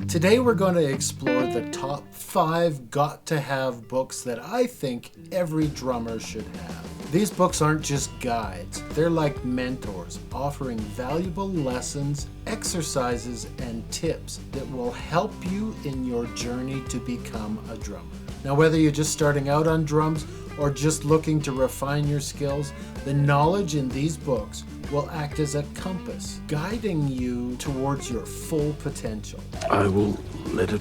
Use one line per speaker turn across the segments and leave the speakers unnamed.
Today we're going to explore the top 5 got-to-have books that I think every drummer should have. These books aren't just guides, they're like mentors, offering valuable lessons, exercises, and tips that will help you in your journey to become a drummer. Now, whether you're just starting out on drums or just looking to refine your skills, the knowledge in these books will act as a compass, guiding you towards your full potential.
I will let it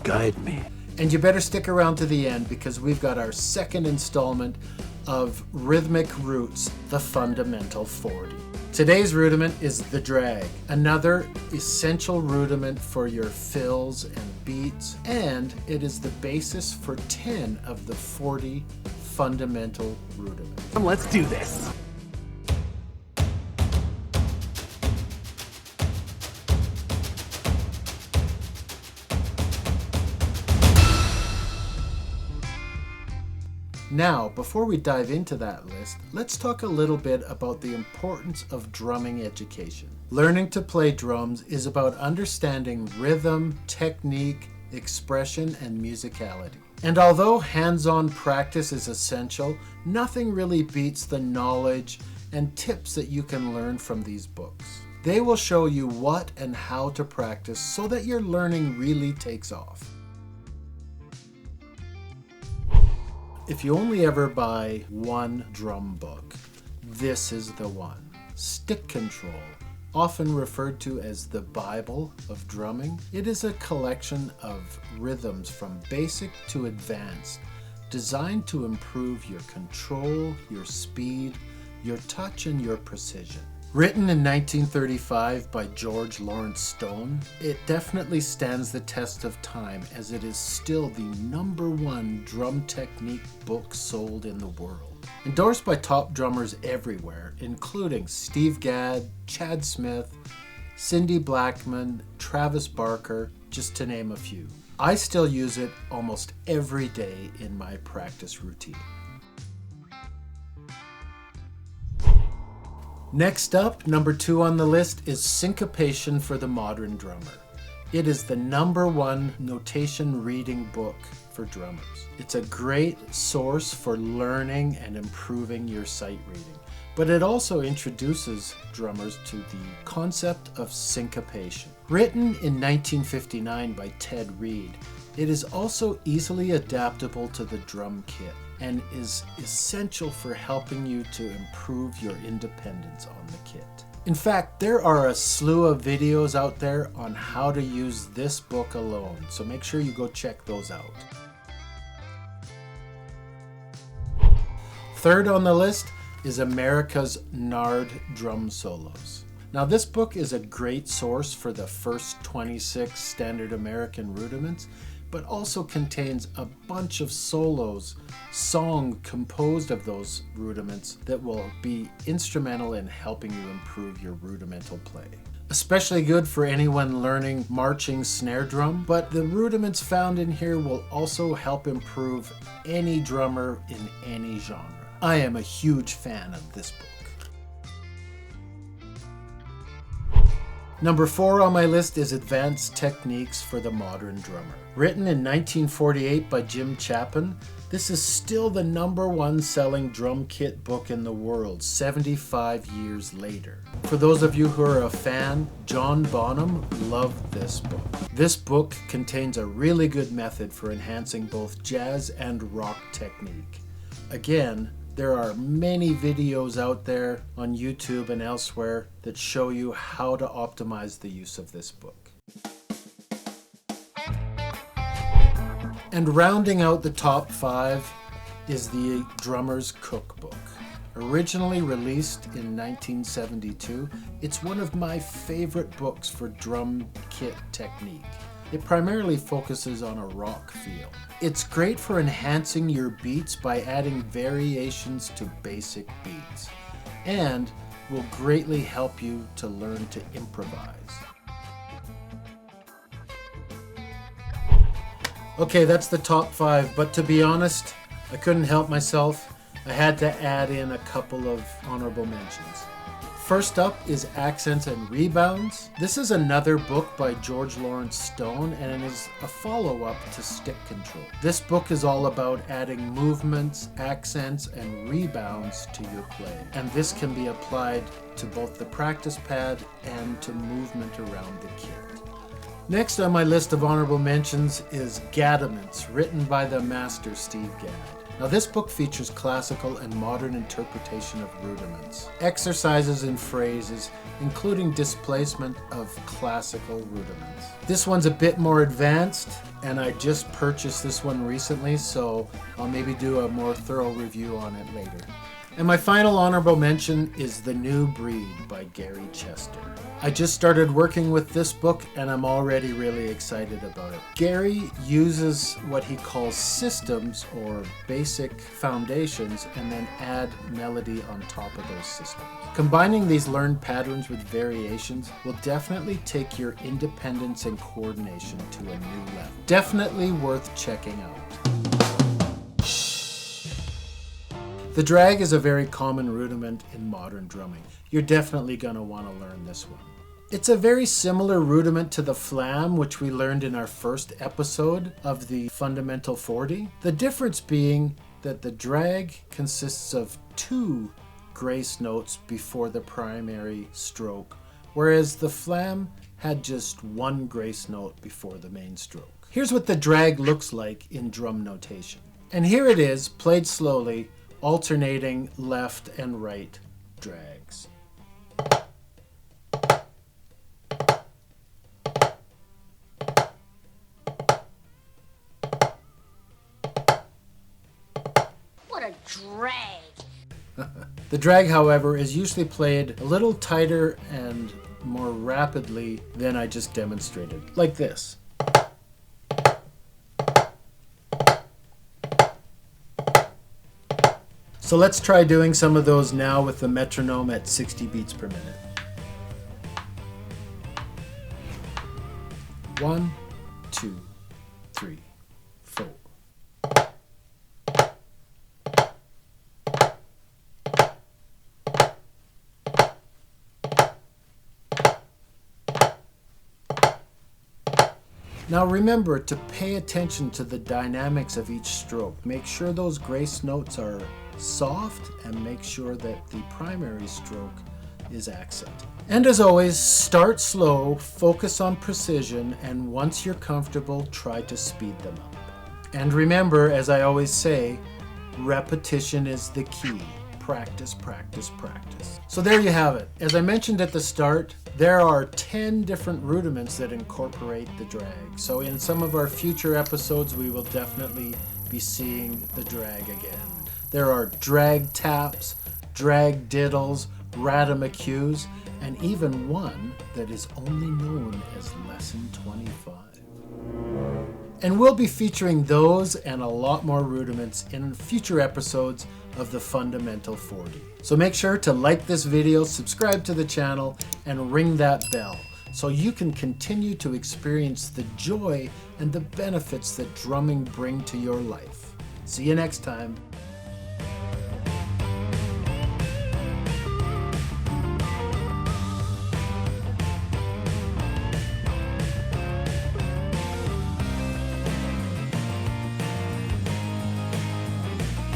guide me.
And you better stick around to the end because we've got our second installment of Rhythmic Roots, the Fundamental 40. Today's rudiment is the drag, another essential rudiment for your fills and beats, and it is the basis for 10 of the 40 fundamental rudiments.
Let's do this.
Now, before we dive into that list, let's talk a little bit about the importance of drumming education. Learning to play drums is about understanding rhythm, technique, expression, and musicality. And although hands-on practice is essential, nothing really beats the knowledge and tips that you can learn from these books. They will show you what and how to practice so that your learning really takes off. If you only ever buy one drum book, this is the one. Stick Control, often referred to as the Bible of drumming, it is a collection of rhythms from basic to advanced, designed to improve your control, your speed, your touch, and your precision. Written in 1935 by George Lawrence Stone, it definitely stands the test of time as it is still the #1 drum technique book sold in the world. Endorsed by top drummers everywhere, including Steve Gadd, Chad Smith, Cindy Blackman, Travis Barker, just to name a few. I still use it almost every day in my practice routine. Next up, #2 on the list is Syncopation for the Modern Drummer. It is the #1 notation reading book for drummers. It's a great source for learning and improving your sight reading, but it also introduces drummers to the concept of syncopation. Written in 1959 by Ted Reed, it is also easily adaptable to the drum kit and is essential for helping you to improve your independence on the kit. In fact, there are a slew of videos out there on how to use this book alone, so make sure you go check those out. Third on the list is America's Nard Drum Solos. Now, this book is a great source for the first 26 standard American rudiments, but also contains a bunch of solos, song composed of those rudiments that will be instrumental in helping you improve your rudimental play. Especially good for anyone learning marching snare drum, but the rudiments found in here will also help improve any drummer in any genre. I am a huge fan of this book. #4 on my list is Advanced Techniques for the Modern Drummer. Written in 1948 by Jim Chapin, this is still the #1 selling drum kit book in the world 75 years later. For those of you who are a fan, John Bonham loved this book. This book contains a really good method for enhancing both jazz and rock technique. Again, there are many videos out there on YouTube and elsewhere that show you how to optimize the use of this book. And rounding out the top 5 is the Drummer's Cookbook. Originally released in 1972, it's one of my favorite books for drum kit technique. It primarily focuses on a rock feel. It's great for enhancing your beats by adding variations to basic beats, and will greatly help you to learn to improvise. Okay, that's the top 5, but to be honest, I couldn't help myself. I had to add in a couple of honorable mentions. First up is Accents and Rebounds. This is another book by George Lawrence Stone, and it is a follow-up to Stick Control. This book is all about adding movements, accents, and rebounds to your play. And this can be applied to both the practice pad and to movement around the kit. Next on my list of honorable mentions is Rudiments, written by the master Steve Gadd. Now this book features classical and modern interpretation of rudiments, exercises and phrases, including displacement of classical rudiments. This one's a bit more advanced, and I just purchased this one recently, so I'll maybe do a more thorough review on it later. And my final honorable mention is The New Breed by Gary Chester. I just started working with this book and I'm already really excited about it. Gary uses what he calls systems or basic foundations and then add melody on top of those systems. Combining these learned patterns with variations will definitely take your independence and coordination to a new level. Definitely worth checking out. The drag is a very common rudiment in modern drumming. You're definitely going to want to learn this one. It's a very similar rudiment to the flam, which we learned in our first episode of the Fundamental 40. The difference being that the drag consists of 2 grace notes before the primary stroke, whereas the flam had just 1 grace note before the main stroke. Here's what the drag looks like in drum notation. And here it is, played slowly, alternating left and right drags.
What a drag!
The drag, however, is usually played a little tighter and more rapidly than I just demonstrated, like this. So let's try doing some of those now with the metronome at 60 beats per minute. 1, 2, 3, 4. Now remember to pay attention to the dynamics of each stroke. Make sure those grace notes are soft and make sure that the primary stroke is accent. And as always, start slow, focus on precision, and once you're comfortable, try to speed them up. And remember, as I always say, repetition is the key. Practice, practice, practice. So there you have it. As I mentioned at the start, there are 10 different rudiments that incorporate the drag. So in some of our future episodes, we will definitely be seeing the drag again. There are drag taps, drag diddles, rudiments, and even one that is only known as Lesson 25. And we'll be featuring those and a lot more rudiments in future episodes of the Fundamental 40. So make sure to like this video, subscribe to the channel, and ring that bell so you can continue to experience the joy and the benefits that drumming bring to your life. See you next time.